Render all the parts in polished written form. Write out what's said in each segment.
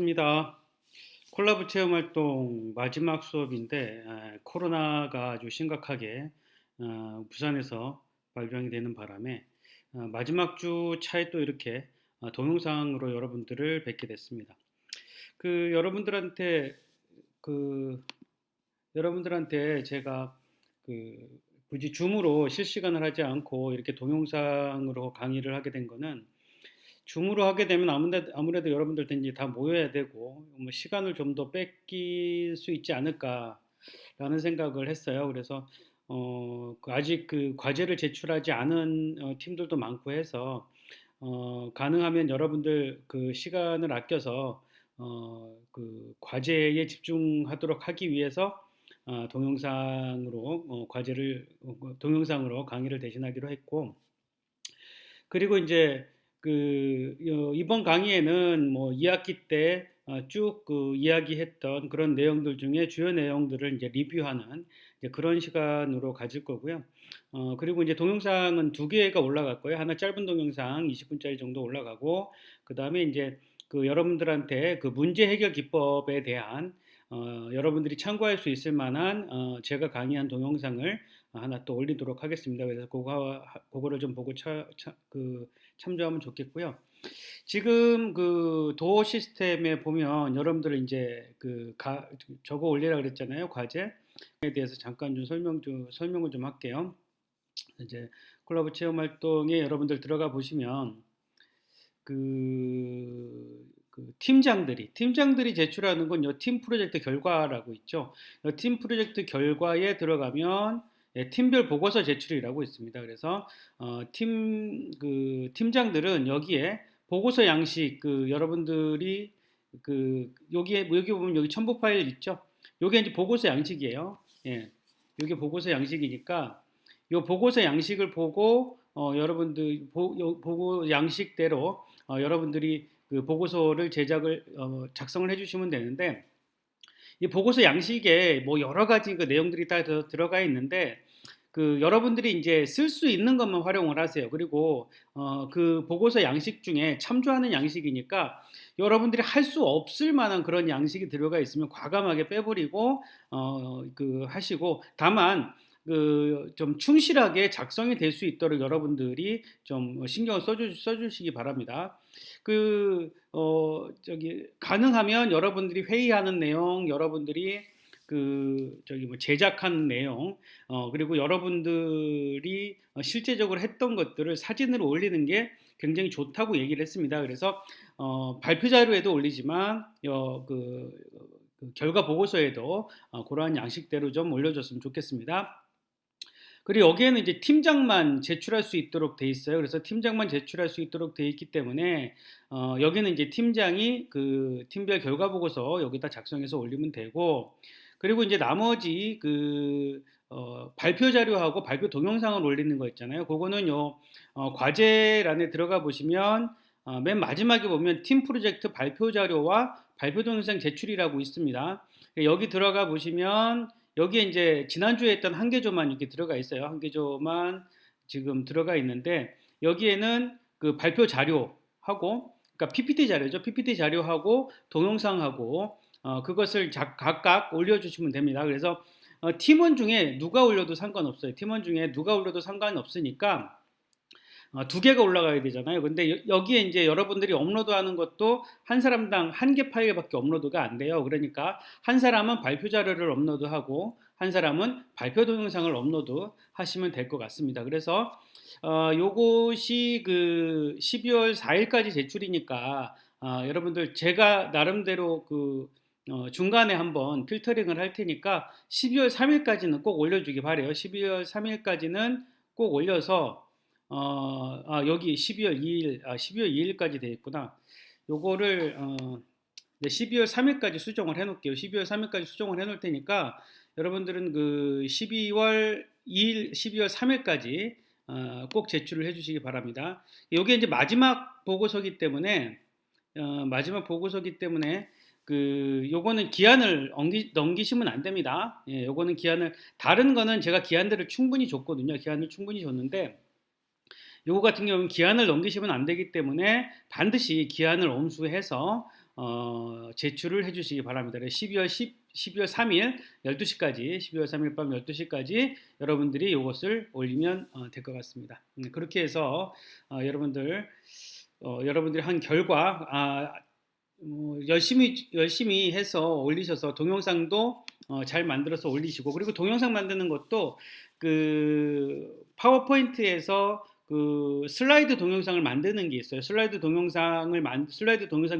입니다. 콜라보 체험 활동 마지막 수업인데 코로나가 아주 심각하게 부산에서 발병이 되는 바람에 마지막 주 차에 또 이렇게 동영상으로 여러분들을 뵙게 됐습니다. 그 여러분들한테 그 여러분들한테 제가 그 굳이 줌으로 실시간을 하지 않고 이렇게 동영상으로 강의를 하게 된 거는 줌으로 하게 되면 아무래도 여러분들 이제 다 모여야 되고 뭐 시간을 좀 더 뺏길 수 있지 않을까라는 생각을 했어요. 그래서 아직 그 과제를 제출하지 않은 팀들도 많고 해서 가능하면 여러분들 그 시간을 아껴서 그 과제에 집중하도록 하기 위해서 동영상으로 동영상으로 강의를 대신하기로 했고, 그리고 이제 이번 강의에는 뭐 2학기 때 쭉 그 이야기했던 그런 내용들 중에 주요 내용들을 이제 리뷰하는 이제 그런 시간으로 가질 거고요. 그리고 이제 동영상은 두 개가 올라갈 거예요. 하나 짧은 동영상 20분짜리 정도 올라가고, 그 다음에 이제 그 여러분들한테 그 문제 해결 기법에 대한 여러분들이 참고할 수 있을 만한 제가 강의한 동영상을 하나 또 올리도록 하겠습니다. 그래서 그거를 좀 보고 참조하면 좋겠고요. 지금 그 도어 시스템에 보면 여러분들 이제 저거 올리라 그랬잖아요. 과제에 대해서 잠깐 좀 설명을 좀 할게요. 이제 콜라보 체험 활동에 여러분들 들어가 보시면 팀장들이 제출하는 건 요 팀 프로젝트 결과라고 있죠. 팀 프로젝트 결과에 들어가면 팀별 보고서 제출이라고 있습니다. 그래서 팀장들은 여기에 보고서 양식 여러분들이 여기 보면 여기 첨부 파일 있죠. 요게 이제 보고서 양식이에요. 예. 요게 보고서 양식이니까 요 보고서 양식을 보고 여러분들 보고 양식대로 여러분들이 그 보고서를 작성을 해주시면 되는데, 이 보고서 양식에 뭐 여러 가지 그 내용들이 다 들어가 있는데 여러분들이 이제 쓸 수 있는 것만 활용을 하세요. 그리고 그 보고서 양식 중에 참조하는 양식이니까 여러분들이 할 수 없을 만한 그런 양식이 들어가 있으면 과감하게 빼버리고 하시고, 다만 좀 충실하게 작성이 될 수 있도록 여러분들이 좀 신경을 써주시기 바랍니다. 가능하면 여러분들이 회의하는 내용, 여러분들이 뭐 제작한 내용, 그리고 여러분들이 실제적으로 했던 것들을 사진으로 올리는 게 굉장히 좋다고 얘기를 했습니다. 그래서 발표 자료에도 올리지만 결과 보고서에도 그러한 양식대로 좀 올려줬으면 좋겠습니다. 그리고 여기에는 이제 팀장만 제출할 수 있도록 돼 있어요. 그래서 팀장만 제출할 수 있도록 돼 있기 때문에 여기는 이제 팀장이 그 팀별 결과 보고서 여기다 작성해서 올리면 되고, 그리고 이제 나머지 발표 자료하고 발표 동영상을 올리는 거 있잖아요. 그거는 과제란에 들어가 보시면 맨 마지막에 보면 팀 프로젝트 발표 자료와 발표 동영상 제출이라고 있습니다. 여기 들어가 보시면 여기에 이제 지난주에 했던 한계조만 이렇게 들어가 있어요. 한계조만 지금 들어가 있는데, 여기에는 그 발표 자료하고, 그러니까 PPT 자료죠. PPT 자료하고 동영상하고 그것을 각각 올려주시면 됩니다. 그래서 팀원 중에 누가 올려도 상관없어요. 팀원 중에 누가 올려도 상관없으니까 두 개가 올라가야 되잖아요. 근데 여기에 이제 여러분들이 업로드하는 것도 한 사람당 한 개 파일밖에 업로드가 안 돼요. 그러니까 한 사람은 발표 자료를 업로드하고 한 사람은 발표 동영상을 업로드 하시면 될 것 같습니다. 그래서 요것이 12월 4일까지 제출이니까 여러분들 제가 나름대로 중간에 한번 필터링을 할 테니까 12월 3일까지는 꼭 올려주기 바래요. 12월 3일까지는 꼭 올려서 여기 12월 2일, 12월 2일까지 되어 있구나. 요거를 12월 3일까지 수정을 해 놓을게요. 12월 3일까지 수정을 해 놓을 테니까 여러분들은 12월 2일, 12월 3일까지 꼭 제출을 해 주시기 바랍니다. 요게 이제 마지막 보고서기 때문에 요거는 기한을 넘기시면 안 됩니다. 예, 요거는 다른 거는 제가 기한들을 충분히 줬거든요. 기한을 충분히 줬는데 요거 같은 경우는 기한을 넘기시면 안 되기 때문에 반드시 기한을 엄수해서 제출을 해주시기 바랍니다. 12월 3일 12시까지 12월 3일 밤 12시까지 여러분들이 이것을 올리면 될 것 같습니다. 그렇게 해서 여러분들이 한 결과 열심히 해서 올리셔서 동영상도 잘 만들어서 올리시고, 그리고 동영상 만드는 것도 그 파워포인트에서 그 슬라이드 동영상을 만드는 게 있어요. 슬라이드 동영상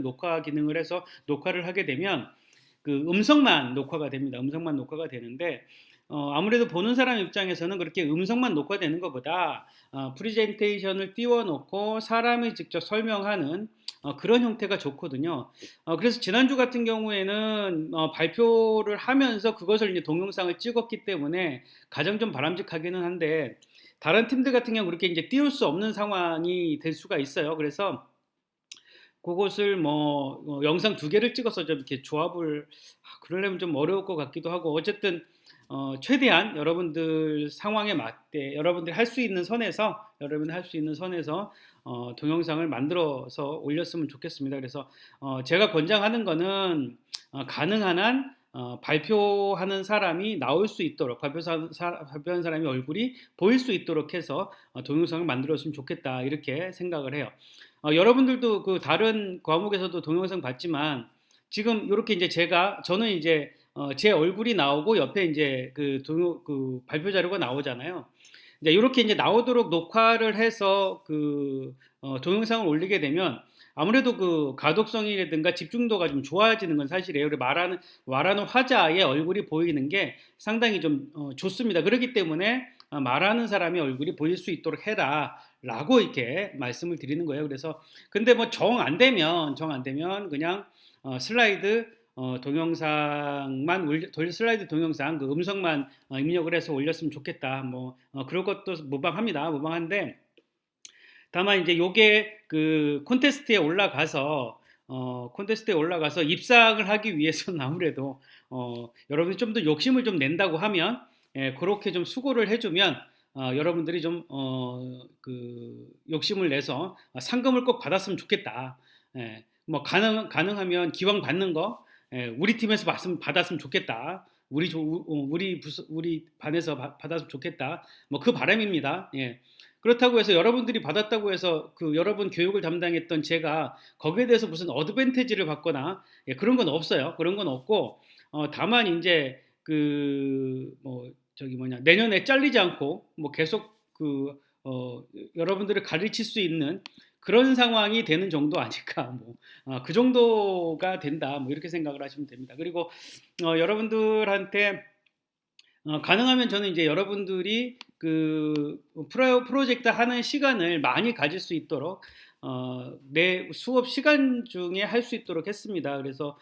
녹화 기능을 해서 녹화를 하게 되면 그 음성만 녹화가 됩니다. 음성만 녹화가 되는데 아무래도 보는 사람 입장에서는 그렇게 음성만 녹화되는 것보다 프레젠테이션을 띄워놓고 사람이 직접 설명하는 그런 형태가 좋거든요. 그래서 지난주 같은 경우에는 발표를 하면서 그것을 이제 동영상을 찍었기 때문에 가장 좀 바람직하기는 한데, 다른 팀들 같은 경우 그렇게 이제 띄울 수 없는 상황이 될 수가 있어요. 그래서 그것을 영상 두 개를 찍어서 좀 이렇게 조합을 그러려면 좀 어려울 것 같기도 하고, 어쨌든 최대한 여러분들 상황에 맞게 여러분들이 할 수 있는 선에서 동영상을 만들어서 올렸으면 좋겠습니다. 그래서 제가 권장하는 거는 가능한 한 발표하는 사람이 나올 수 있도록, 발표하는 사람이 얼굴이 보일 수 있도록 해서 동영상을 만들었으면 좋겠다, 이렇게 생각을 해요. 여러분들도 그 다른 과목에서도 동영상 봤지만 지금 이렇게 이제 저는 이제 제 얼굴이 나오고 옆에 이제 그 발표 자료가 나오잖아요. 이제 이렇게 이제 나오도록 녹화를 해서 동영상을 올리게 되면 아무래도 그 가독성이라든가 집중도가 좀 좋아지는 건 사실이에요. 그리고 말하는 화자의 얼굴이 보이는 게 상당히 좀 좋습니다. 그렇기 때문에 말하는 사람의 얼굴이 보일 수 있도록 해라라고 이렇게 말씀을 드리는 거예요. 그래서 근데 뭐 정 안 되면 그냥 슬라이드 슬라이드 동영상 그 음성만 입력을 해서 올렸으면 좋겠다. 그럴 것도 무방한데, 다만 이제 요게 그 콘테스트에 올라가서 입상을 하기 위해서는 아무래도 여러분이 좀 더 욕심을 좀 낸다고 하면, 그렇게 좀 수고를 해주면 여러분들이 좀 욕심을 내서 상금을 꼭 받았으면 좋겠다. 가능하면 기왕 받는 거 우리 팀에서 받았으면 좋겠다. 우리 반에서 받았으면 좋겠다. 그 바람입니다. 예. 그렇다고 해서 여러분들이 받았다고 해서 여러분 교육을 담당했던 제가 거기에 대해서 무슨 어드밴티지를 받거나 그런 건 없어요. 그런 건 없고, 다만 이제 내년에 잘리지 않고 계속 여러분들을 가르칠 수 있는 그런 상황이 되는 정도 아닐까, 그 정도가 된다, 이렇게 생각을 하시면 됩니다. 그리고 여러분들한테 가능하면 저는 이제 여러분들이 프로젝트 하는 시간을 많이 가질 수 있도록 내 수업 시간 중에 할 수 있도록 했습니다. 그래서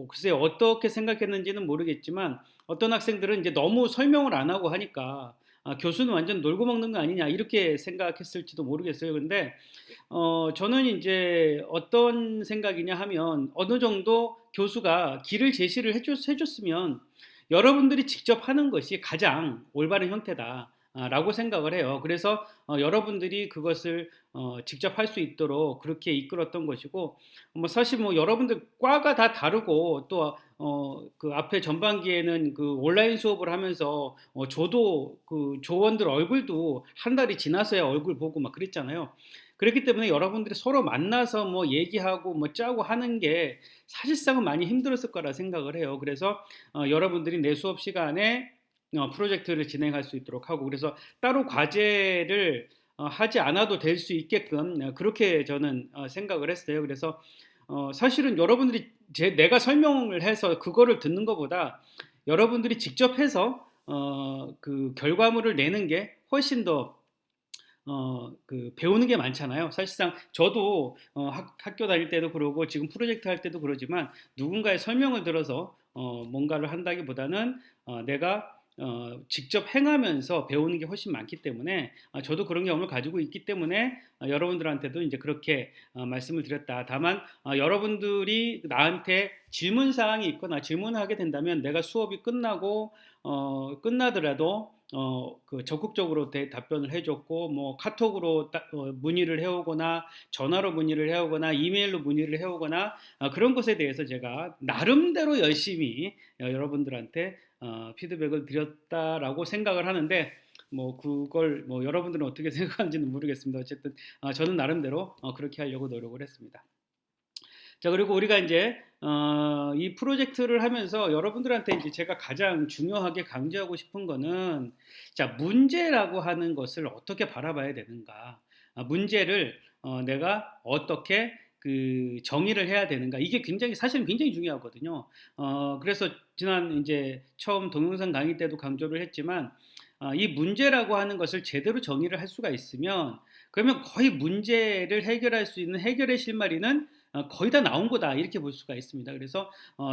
글쎄 어떻게 생각했는지는 모르겠지만 어떤 학생들은 이제 너무 설명을 안 하고 하니까 교수는 완전 놀고 먹는 거 아니냐, 이렇게 생각했을지도 모르겠어요. 근데 저는 이제 어떤 생각이냐 하면, 어느 정도 교수가 길을 제시를 해줬으면 여러분들이 직접 하는 것이 가장 올바른 형태다라고 생각을 해요. 그래서 여러분들이 그것을 직접 할 수 있도록 그렇게 이끌었던 것이고, 사실 여러분들 과가 다 다르고, 또 그 앞에 전반기에는 그 온라인 수업을 하면서 저도 그 조원들 얼굴도 한 달이 지나서야 얼굴 보고 막 그랬잖아요. 그렇기 때문에 여러분들이 서로 만나서 얘기하고 짜고 하는 게 사실상은 많이 힘들었을 거라 생각을 해요. 그래서 여러분들이 내 수업 시간에 프로젝트를 진행할 수 있도록 하고, 그래서 따로 과제를 하지 않아도 될 수 있게끔 그렇게 저는 생각을 했어요. 그래서 사실은 여러분들이 내가 설명을 해서 그거를 듣는 것보다 여러분들이 직접 해서 그 결과물을 내는 게 훨씬 더 배우는 게 많잖아요. 사실상 저도 학교 다닐 때도 그러고 지금 프로젝트 할 때도 그러지만, 누군가의 설명을 들어서 뭔가를 한다기보다는 내가 직접 행하면서 배우는 게 훨씬 많기 때문에 저도 그런 경험을 가지고 있기 때문에 여러분들한테도 이제 그렇게 말씀을 드렸다. 다만 여러분들이 나한테 질문 사항이 있거나 질문을 하게 된다면 내가 수업이 끝나더라도 그 적극적으로 답변을 해줬고 뭐 카톡으로 문의를 해오거나 전화로 문의를 해오거나 이메일로 문의를 해오거나 그런 것에 대해서 제가 나름대로 열심히 여러분들한테 피드백을 드렸다라고 생각을 하는데 뭐 그걸 뭐 여러분들은 어떻게 생각하는지는 모르겠습니다. 어쨌든 저는 나름대로 그렇게 하려고 노력을 했습니다. 자, 그리고 우리가 이제 이 프로젝트를 하면서 여러분들한테 이제 제가 가장 중요하게 강조하고 싶은 거는 자, 문제라고 하는 것을 어떻게 바라봐야 되는가? 문제를 내가 어떻게 그 정의를 해야 되는가? 이게 굉장히 사실은 굉장히 중요하거든요. 그래서 지난 이제 처음 동영상 강의 때도 강조를 했지만 이 문제라고 하는 것을 제대로 정의를 할 수가 있으면 그러면 거의 문제를 해결할 수 있는 해결의 실마리는 거의 다 나온 거다 이렇게 볼 수가 있습니다. 그래서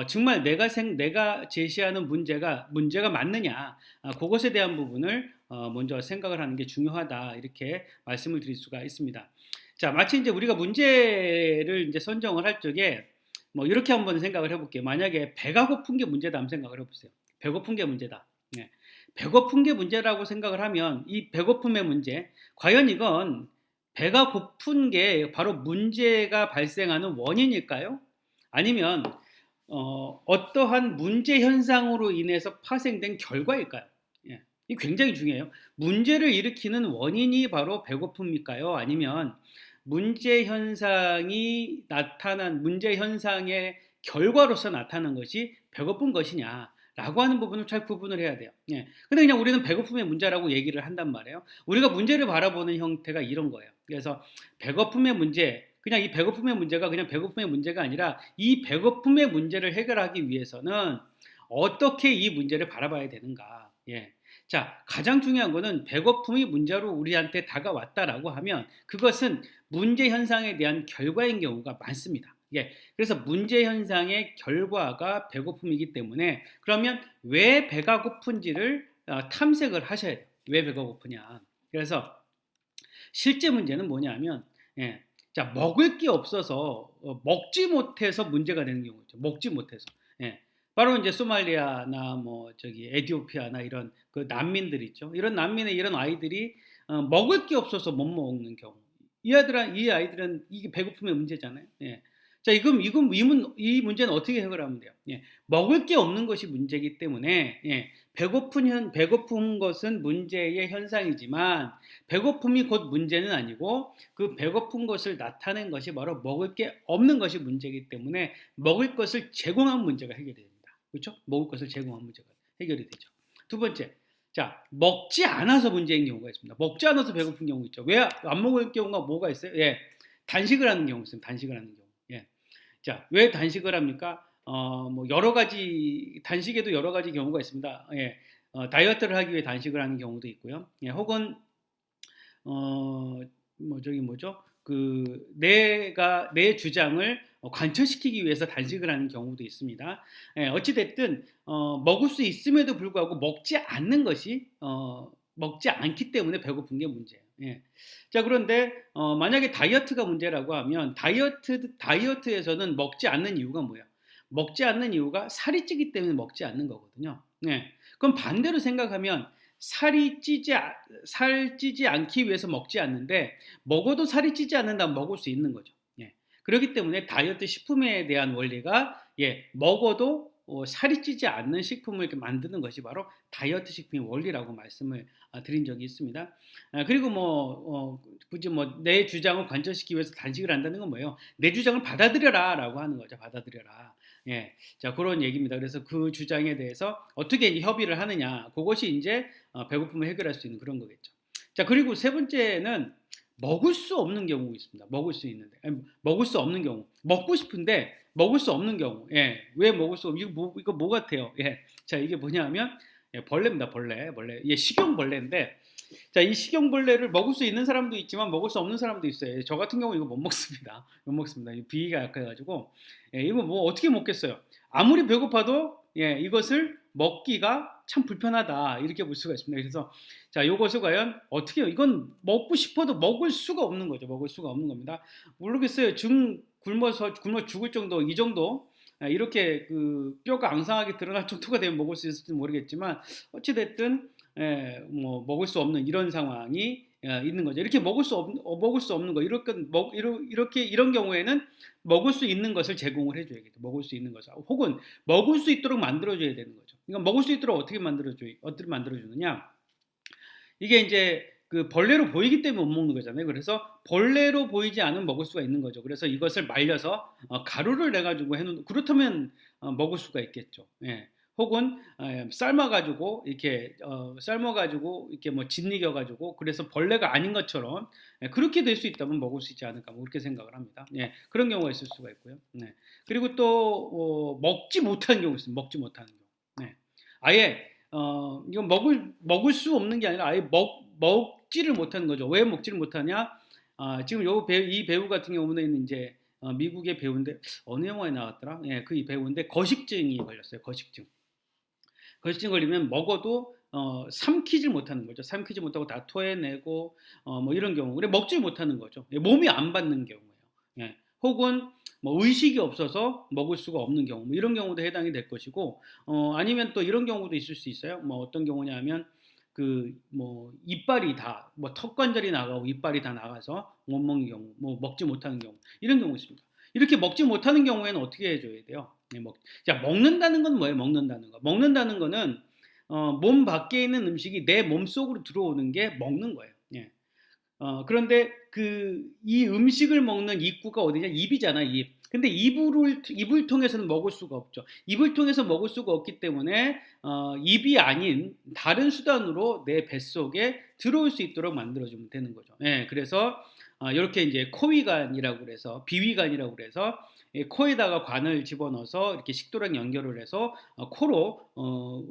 정말 내가 제시하는 문제가 맞느냐 그것에 대한 부분을 먼저 생각을 하는 게 중요하다 이렇게 말씀을 드릴 수가 있습니다. 자, 마치 이제 우리가 문제를 이제 선정을 할 적에 뭐 이렇게 한번 생각을 해볼게요. 만약에 배가 고픈 게 문제다 한번 생각을 해보세요. 배고픈 게 문제다. 네. 배고픈 게 문제라고 생각을 하면 이 배고픔의 문제, 과연 이건 배가 고픈 게 바로 문제가 발생하는 원인일까요? 아니면 어떠한 문제 현상으로 인해서 파생된 결과일까요? 예, 이 굉장히 중요해요. 문제를 일으키는 원인이 바로 배고픔일까요? 아니면 문제 현상이 나타난 문제 현상의 결과로서 나타난 것이 배고픈 것이냐? 라고 하는 부분을 잘 구분을 해야 돼요. 예. 근데 그냥 우리는 배고픔의 문제라고 얘기를 한단 말이에요. 우리가 문제를 바라보는 형태가 이런 거예요. 그래서 배고픔의 문제, 그냥 이 배고픔의 문제가 그냥 배고픔의 문제가 아니라 이 배고픔의 문제를 해결하기 위해서는 어떻게 이 문제를 바라봐야 되는가. 예. 자, 가장 중요한 거는 배고픔이 문제로 우리한테 다가왔다라고 하면 그것은 문제 현상에 대한 결과인 경우가 많습니다. 예. 그래서 문제 현상의 결과가 배고픔이기 때문에 그러면 왜 배가 고픈지를 탐색을 하셔야 돼요. 왜 배가 고프냐. 그래서 실제 문제는 뭐냐면 예. 자, 먹을 게 없어서 먹지 못해서 문제가 되는 경우죠. 먹지 못해서. 예. 바로 이제 소말리아나 뭐 저기 에티오피아나 이런 그 난민들 있죠. 이런 난민의 이런 아이들이 먹을 게 없어서 못 먹는 경우. 이 아이들은 이게 배고픔의 문제잖아요. 예. 자, 이 문제는 어떻게 해결하면 돼요? 예. 먹을 게 없는 것이 문제이기 때문에 예. 배고픈 것은 문제의 현상이지만 배고픔이 곧 문제는 아니고 그 배고픈 것을 나타낸 것이 바로 먹을 게 없는 것이 문제이기 때문에 먹을 것을 제공한 문제가 해결이 됩니다. 그렇죠? 먹을 것을 제공한 문제가 해결이 되죠. 두 번째, 자, 먹지 않아서 문제인 경우가 있습니다. 먹지 않아서 배고픈 경우 있죠. 왜 안 먹을 경우가 뭐가 있어요? 예, 단식을 하는 경우 있습니다. 단식을 하는 경우. 예. 자, 왜 단식을 합니까? 뭐 여러 가지 단식에도 여러 가지 경우가 있습니다. 예. 다이어트를 하기 위해 단식을 하는 경우도 있고요. 예, 혹은 뭐 저기 뭐죠? 그 내 주장을 관철시키기 위해서 단식을 하는 경우도 있습니다. 예, 어찌 됐든 먹을 수 있음에도 불구하고 먹지 않기 때문에 배고픈 게 문제예요. 예. 자, 그런데 만약에 다이어트가 문제라고 하면 다이어트에서는 먹지 않는 이유가 뭐예요? 먹지 않는 이유가 살이 찌기 때문에 먹지 않는 거거든요. 예. 그럼 반대로 생각하면 살 찌지 않기 위해서 먹지 않는데 먹어도 살이 찌지 않는다면 먹을 수 있는 거죠. 예. 그렇기 때문에 다이어트 식품에 대한 원리가 예, 먹어도 살이 찌지 않는 식품을 이렇게 만드는 것이 바로 다이어트 식품의 원리라고 말씀을 드린 적이 있습니다. 그리고 굳이 내 주장을 관철시키기 위해서 단식을 한다는 건 뭐예요? 내 주장을 받아들여라라고 하는 거죠. 받아들여라. 예, 자, 그런 얘기입니다. 그래서 그 주장에 대해서 어떻게 이제 협의를 하느냐, 그것이 이제 배고픔을 해결할 수 있는 그런 거겠죠. 자, 그리고 세 번째는 먹을 수 없는 경우 있습니다. 먹을 수 없는 경우, 먹고 싶은데 먹을 수 없는 경우. 예, 왜 먹을 수 없? 이거 뭐 같아요? 예, 자, 이게 뭐냐면 예, 벌레입니다. 벌레. 예, 식용벌레인데. 자, 이 식용벌레를 먹을 수 있는 사람도 있지만 먹을 수 없는 사람도 있어요. 저 같은 경우 이거 못 먹습니다. 못 먹습니다. 비위가 약해가지고 예, 이거 뭐 어떻게 먹겠어요? 아무리 배고파도 예, 이것을 먹기가 참 불편하다 이렇게 볼 수가 있습니다. 그래서 자 요것을 과연 어떻게 해요? 이건 먹고 싶어도 먹을 수가 없는 거죠. 먹을 수가 없는 겁니다. 모르겠어요. 굶어 죽을 정도 이 정도 이렇게 그 뼈가 앙상하게 드러날 정도가 되면 먹을 수 있을지 모르겠지만 어찌 됐든 뭐 먹을 수 없는 이런 상황이 있는 거죠. 이렇게 먹을 수 없는 거 이렇게 이런 경우에는 먹을 수 있는 것을 제공을 해줘야겠죠. 먹을 수 있는 것을 혹은 먹을 수 있도록 만들어줘야 되는 거죠. 그러니까 먹을 수 있도록 어떻게 만들어주느냐? 이게 이제 그 벌레로 보이기 때문에 못 먹는 거잖아요. 그래서 벌레로 보이지 않으면 먹을 수가 있는 거죠. 그래서 이것을 말려서 가루를 내 가지고 해놓는 그렇다면 먹을 수가 있겠죠. 예. 혹은 삶아 가지고 이렇게 뭐 짓이겨 가지고 그래서 벌레가 아닌 것처럼 그렇게 될 수 있다면 먹을 수 있지 않을까 뭐 그렇게 생각을 합니다. 예. 그런 경우가 있을 수가 있고요. 네. 그리고 또 먹지 못하는 경우 있습니다. 먹지 못하는 경우. 네. 아예 이건 먹을 수 없는 게 아니라 아예 먹지를 못하는 거죠. 왜 먹지를 못하냐? 지금 이 배우 같은 경우는 이제 미국의 배우인데 어느 영화에 나왔더라? 예, 그 이 배우인데 거식증이 걸렸어요. 거식증. 거식증 걸리면 먹어도 삼키질 못하는 거죠. 삼키지 못하고 다 토해내고 뭐 이런 경우. 그래 먹질 못하는 거죠. 예, 몸이 안 받는 경우예요. 예. 혹은 뭐 의식이 없어서 먹을 수가 없는 경우, 뭐 이런 경우도 해당이 될 것이고, 아니면 또 이런 경우도 있을 수 있어요. 뭐 어떤 경우냐면 그 뭐 이빨이 다 뭐 턱관절이 나가고 이빨이 다 나가서 못 먹는 경우, 뭐 먹지 못하는 경우, 이런 경우 있습니다. 이렇게 먹지 못하는 경우에는 어떻게 해줘야 돼요? 네, 자, 먹는다는 건 뭐예요? 먹는다는 거. 먹는다는 거는 몸 밖에 있는 음식이 내 몸 속으로 들어오는 게 먹는 거예요. 예. 그런데 이 음식을 먹는 입구가 어디냐? 입이잖아, 입. 근데 입을 통해서는 먹을 수가 없죠. 입을 통해서 먹을 수가 없기 때문에 입이 아닌 다른 수단으로 내 뱃속에 들어올 수 있도록 만들어주면 되는 거죠. 예, 그래서 이렇게 이제 코위관이라고 그래서 비위관이라고 그래서 코에다가 관을 집어넣어서 이렇게 식도랑 연결을 해서 코로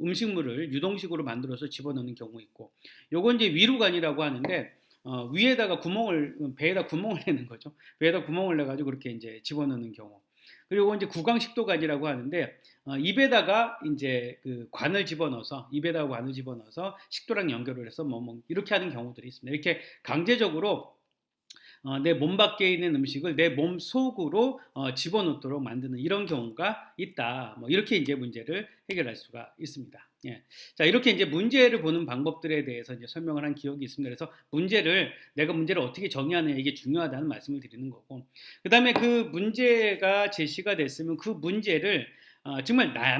음식물을 유동식으로 만들어서 집어넣는 경우 있고, 요건 이제 위루관이라고 하는데 위에다가 배에다 구멍을 내는 거죠. 배에다 구멍을 내가지고 그렇게 이제 집어넣는 경우. 그리고 이제 구강식도관이라고 하는데 입에다가 이제 입에다가 관을 집어넣어서 식도랑 연결을 해서 뭐 이렇게 하는 경우들이 있습니다. 이렇게 강제적으로 내 몸 밖에 있는 음식을 내 몸 속으로 집어넣도록 만드는 이런 경우가 있다. 뭐 이렇게 이제 문제를 해결할 수가 있습니다. 예. 자, 이렇게 이제 문제를 보는 방법들에 대해서 이제 설명을 한 기억이 있습니다. 그래서 내가 문제를 어떻게 정의하느냐 이게 중요하다는 말씀을 드리는 거고, 그 다음에 그 문제가 제시가 됐으면 그 문제를 정말 나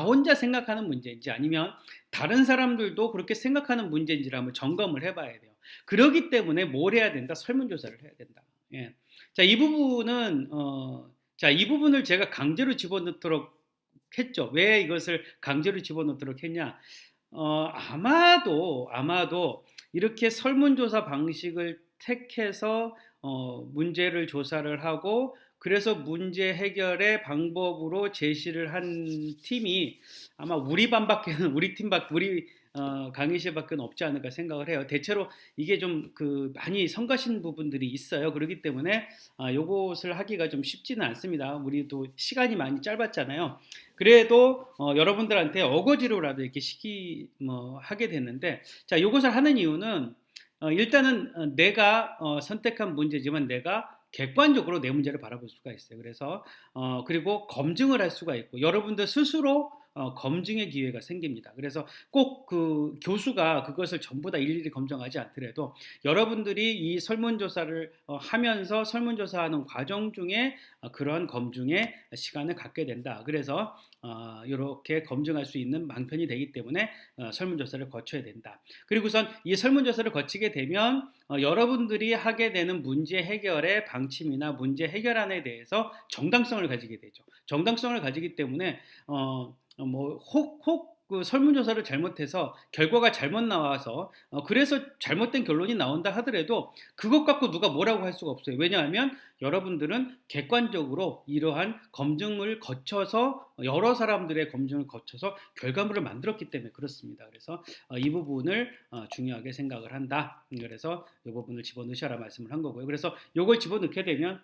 혼자 생각하는 문제인지 아니면 다른 사람들도 그렇게 생각하는 문제인지를 한번 점검을 해봐야 돼요. 그러기 때문에 뭘 해야 된다? 설문조사를 해야 된다. 예. 자, 이 부분을 제가 강제로 집어넣도록 했죠. 왜 이것을 강제로 집어넣도록 했냐? 아마도 이렇게 설문조사 방식을 택해서 문제를 조사를 하고 그래서 문제 해결의 방법으로 제시를 한 팀이 아마 우리 강의실밖에 없지 않을까 생각을 해요. 대체로 이게 좀 많이 성가신 부분들이 있어요. 그렇기 때문에 요것을 하기가 좀 쉽지는 않습니다. 우리도 시간이 많이 짧았잖아요. 그래도 여러분들한테 어거지로라도 이렇게 하게 됐는데, 자, 요것을 하는 이유는 일단은 내가 선택한 문제지만 내가 객관적으로 내 문제를 바라볼 수가 있어요. 그래서 그리고 검증을 할 수가 있고 여러분들 스스로 검증의 기회가 생깁니다. 그래서 꼭 그 교수가 그것을 전부 다 일일이 검증하지 않더라도 여러분들이 이 설문조사를 하면서 설문조사하는 과정 중에 그런 검증의 시간을 갖게 된다. 그래서 이렇게 검증할 수 있는 방편이 되기 때문에 설문조사를 거쳐야 된다. 그리고선 이 설문조사를 거치게 되면 여러분들이 하게 되는 문제 해결의 방침이나 문제 해결안에 대해서 정당성을 가지게 되죠. 정당성을 가지기 때문에 그 설문조사를 잘못해서 결과가 잘못 나와서 그래서 잘못된 결론이 나온다 하더라도 그것 갖고 누가 뭐라고 할 수가 없어요. 왜냐하면 여러분들은 객관적으로 이러한 검증을 거쳐서 여러 사람들의 검증을 거쳐서 결과물을 만들었기 때문에 그렇습니다. 그래서 이 부분을 중요하게 생각을 한다. 그래서 이 부분을 집어넣으셔라 말씀을 한 거고요. 그래서 이걸 집어넣게 되면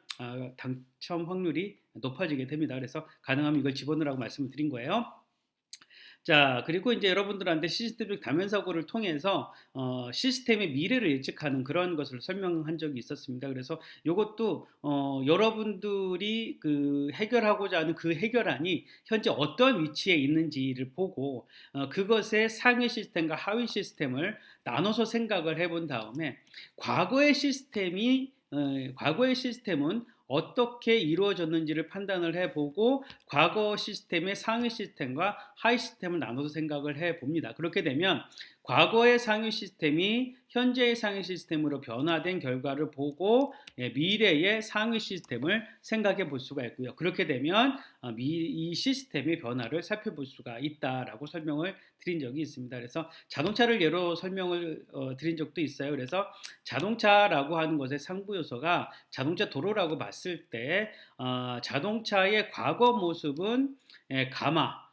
당첨 확률이 높아지게 됩니다. 그래서 가능하면 이걸 집어넣으라고 말씀을 드린 거예요. 자, 그리고 이제 여러분들한테 시스템적 다면 사고를 통해서 시스템의 미래를 예측하는 그런 것을 설명한 적이 있었습니다. 그래서 요것도 여러분들이 그 해결하고자 하는 그 해결안이 현재 어떤 위치에 있는지를 보고 그것의 상위 시스템과 하위 시스템을 나눠서 생각을 해본 다음에 과거의 시스템은 어떻게 이루어졌는지를 판단을 해보고 과거 시스템의 상위 시스템과 하위 시스템을 나눠서 생각을 해봅니다. 그렇게 되면 과거의 상위 시스템이 현재의 상위 시스템으로 변화된 결과를 보고 미래의 상위 시스템을 생각해 볼 수가 있고요. 그렇게 되면 이 시스템의 변화를 살펴볼 수가 있다라고 설명을 드린 적이 있습니다. 그래서 자동차를 예로 설명을 드린 적도 있어요. 그래서 자동차라고 하는 것의 상부 요소가 자동차 도로라고 봤을 때 자동차의 과거 모습은 가마,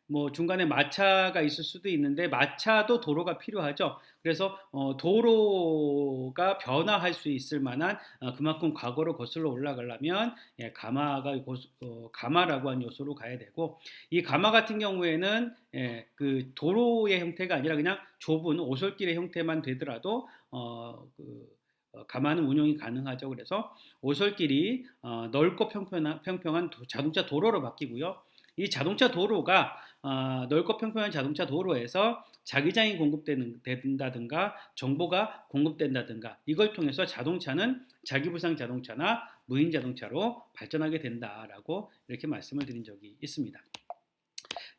뭐 중간에 마차가 있을 수도 있는데 마차도 도로가 필요하죠. 그래서 도로가 변화할 수 있을 만한 그만큼 과거로 거슬러 올라가려면 가마라고 하는 요소로 가야 되고 이 가마 같은 경우에는 그 도로의 형태가 아니라 그냥 좁은 오솔길의 형태만 되더라도 가마는 운용이 가능하죠. 그래서 오솔길이 넓고 평평한 자동차 도로로 바뀌고요. 이 자동차 도로가 넓고 평평한 자동차 도로에서 자기장이 공급된다든가 정보가 공급된다든가 이걸 통해서 자동차는 자기부상 자동차나 무인 자동차로 발전하게 된다라고 이렇게 말씀을 드린 적이 있습니다.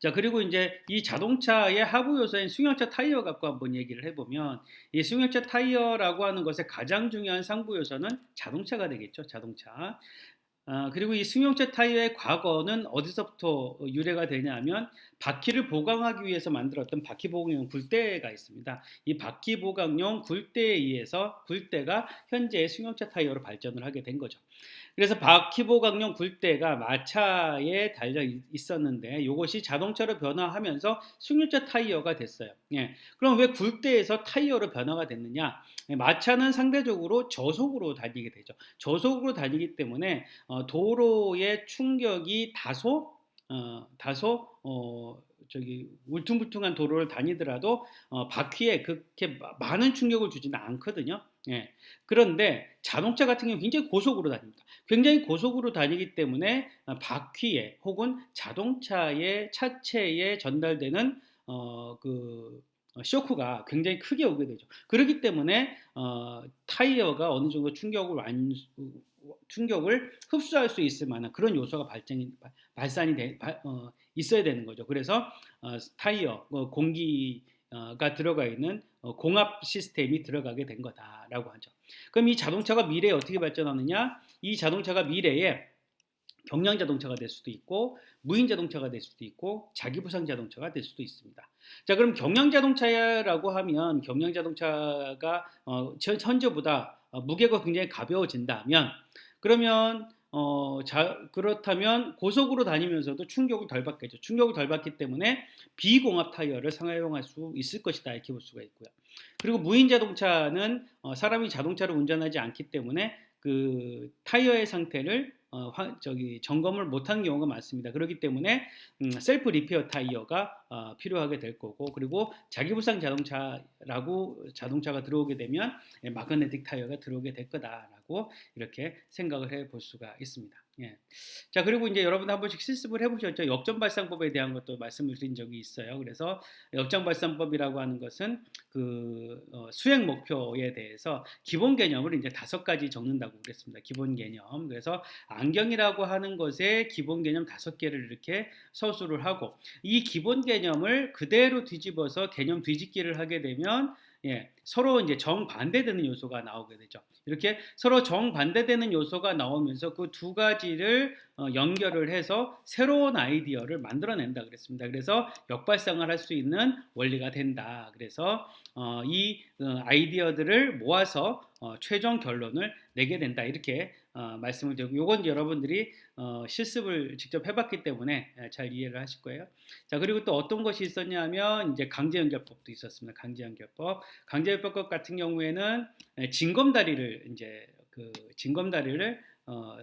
자, 그리고 이제 이 자동차의 하부 요소인 승용차 타이어 갖고 한번 얘기를 해보면 이 승용차 타이어라고 하는 것의 가장 중요한 상부 요소는 자동차가 되겠죠. 자동차. 그리고 이 승용차 타이어의 과거는 어디서부터 유래가 되냐면 바퀴를 보강하기 위해서 만들었던 바퀴 보강용 굴대가 있습니다. 이 바퀴 보강용 굴대에 의해서 굴대가 현재의 승용차 타이어로 발전을 하게 된 거죠. 그래서 바퀴 보강용 굴대가 마차에 달려 있었는데 이것이 자동차로 변화하면서 승용차 타이어가 됐어요. 그럼 왜 굴대에서 타이어로 변화가 됐느냐? 마차는 상대적으로 저속으로 다니게 되죠. 저속으로 다니기 때문에 도로의 충격이 다소 울퉁불퉁한 도로를 다니더라도 바퀴에 그렇게 많은 충격을 주지는 않거든요. 그런데 자동차 같은 경우 굉장히 고속으로 다닙니다. 굉장히 고속으로 다니기 때문에 바퀴에 혹은 자동차의 차체에 전달되는 쇼크가 굉장히 크게 오게 되죠. 그렇기 때문에 타이어가 어느 정도 충격을 흡수할 수 있을 만한 그런 요소가 발산이 있어야 되는 거죠. 그래서 타이어, 공기가 들어가 있는 공합 시스템이 들어가게 된 거다라고 하죠. 그럼 이 자동차가 미래에 어떻게 발전하느냐? 이 자동차가 미래에 경량 자동차가 될 수도 있고 무인 자동차가 될 수도 있고 자기부상 자동차가 될 수도 있습니다. 자, 그럼 경량 자동차라고 하면 경량 자동차가 현재보다 무게가 굉장히 가벼워진다면 그러면 그렇다면 고속으로 다니면서도 충격을 덜 받겠죠. 충격을 덜 받기 때문에 비공합 타이어를 상용할 수 있을 것이다 이렇게 볼 수가 있고요. 그리고 무인 자동차는 사람이 자동차를 운전하지 않기 때문에 그 타이어의 상태를 점검을 못하는 경우가 많습니다. 그렇기 때문에 셀프 리페어 타이어가 필요하게 될 거고 그리고 자기부상 자동차가 들어오게 되면 마그네틱 타이어가 들어오게 될 거다라고 이렇게 생각을 해볼 수가 있습니다. 자, 그리고 이제 여러분들 한 번씩 실습을 해보셨죠? 역전 발상법에 대한 것도 말씀을 드린 적이 있어요. 그래서 역전 발상법이라고 하는 것은 수행 목표에 대해서 기본 개념을 이제 5가지 적는다고 그랬습니다. 기본 개념. 그래서 안경이라고 하는 것에 기본 개념 5개를 이렇게 서술을 하고 이 기본 개념을 그대로 뒤집어서 개념 뒤집기를 하게 되면 서로 이제 정반대되는 요소가 나오게 되죠. 이렇게 서로 정반대되는 요소가 나오면서 그 2가지를 연결을 해서 새로운 아이디어를 만들어낸다 그랬습니다. 그래서 역발상을 할 수 있는 원리가 된다. 그래서 이 아이디어들을 모아서 최종 결론을 내게 된다. 이렇게 말씀을 드리고 이건 여러분들이 실습을 직접 해봤기 때문에 잘 이해를 하실 거예요. 자, 그리고 또 어떤 것이 있었냐면 이제 강제연결법도 있었습니다. 강제연결법 같은 경우에는 징검다리를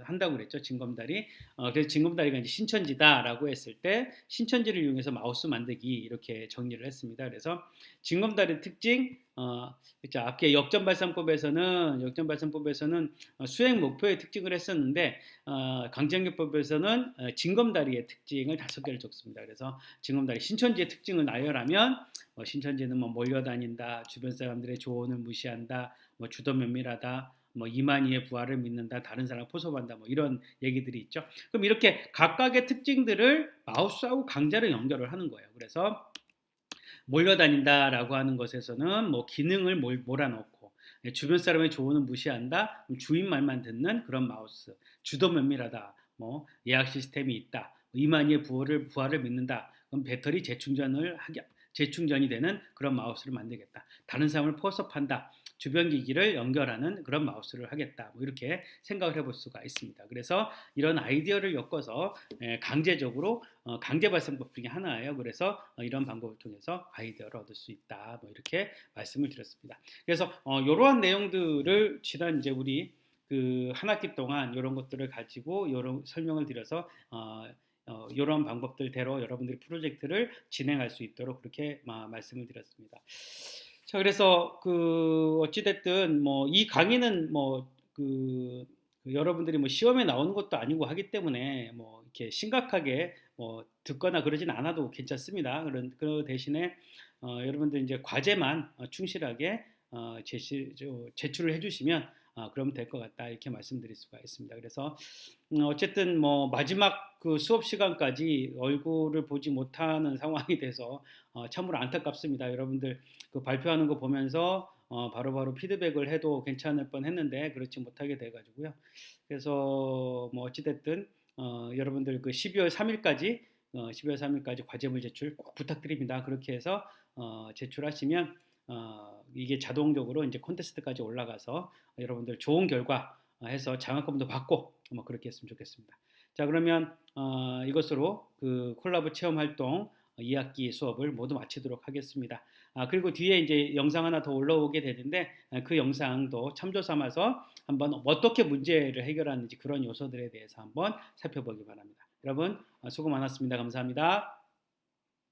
한다고 그랬죠. 징검다리. 그래서 징검다리가 이제 신천지다라고 했을 때 신천지를 이용해서 마우스 만들기 이렇게 정리를 했습니다. 그래서 징검다리 특징, 그렇죠. 앞에 역전발상법에서는 수행 목표의 특징을 했었는데 강정기법에서는 징검다리의 특징을 5개를 적습니다. 그래서 징검다리 신천지의 특징을 나열하면 신천지는 뭐 몰려다닌다, 주변 사람들의 조언을 무시한다, 뭐 주도면밀하다, 뭐 이만희의 부활을 믿는다, 다른 사람 포섭한다, 뭐 이런 얘기들이 있죠. 그럼 이렇게 각각의 특징들을 마우스하고 강제로 연결을 하는 거예요. 그래서 몰려다닌다라고 하는 것에서는 뭐 기능을 몰아넣고 주변 사람의 조언은 무시한다, 주인 말만 듣는 그런 마우스, 주도 면밀하다, 뭐 예약 시스템이 있다, 이만희의 부활을 믿는다, 그럼 배터리 재충전이 되는 그런 마우스를 만들겠다. 다른 사람을 포섭한다. 주변 기기를 연결하는 그런 마우스를 하겠다. 뭐 이렇게 생각을 해볼 수가 있습니다. 그래서 이런 아이디어를 엮어서 강제적으로 강제 발생법 중에 하나예요. 그래서 이런 방법을 통해서 아이디어를 얻을 수 있다. 뭐 이렇게 말씀을 드렸습니다. 그래서 이러한 내용들을 지난 이제 우리 그 한 학기 동안 이런 것들을 가지고 이런 설명을 드려서 이런 방법들대로 여러분들이 프로젝트를 진행할 수 있도록 그렇게 말씀을 드렸습니다. 자, 그래서 그 어찌됐든 뭐 이 강의는 뭐그 여러분들이 뭐 시험에 나오는 것도 아니고 하기 때문에 뭐 이렇게 심각하게 뭐 듣거나 그러진 않아도 괜찮습니다. 그 대신에 여러분들 이제 과제만 충실하게 제출을 해주시면 그러면 될 것 같다 이렇게 말씀드릴 수가 있습니다. 그래서 어쨌든 뭐 마지막 그 수업 시간까지 얼굴을 보지 못하는 상황이 돼서 참으로 안타깝습니다. 여러분들 그 발표하는 거 보면서 바로바로 피드백을 해도 괜찮을 뻔했는데 그렇지 못하게 돼가지고요. 그래서 뭐 어찌됐든 여러분들 그 12월 3일까지 과제물 제출 꼭 부탁드립니다. 그렇게 해서 제출하시면 이게 자동적으로 이제 콘테스트까지 올라가서 여러분들 좋은 결과 해서 장학금도 받고 뭐 그렇게 했으면 좋겠습니다. 자, 그러면 이것으로 그 콜라보 체험 활동 2학기 수업을 모두 마치도록 하겠습니다. 그리고 뒤에 이제 영상 하나 더 올라오게 되는데 그 영상도 참조 삼아서 한번 어떻게 문제를 해결하는지 그런 요소들에 대해서 한번 살펴보기 바랍니다. 여러분 수고 많았습니다. 감사합니다.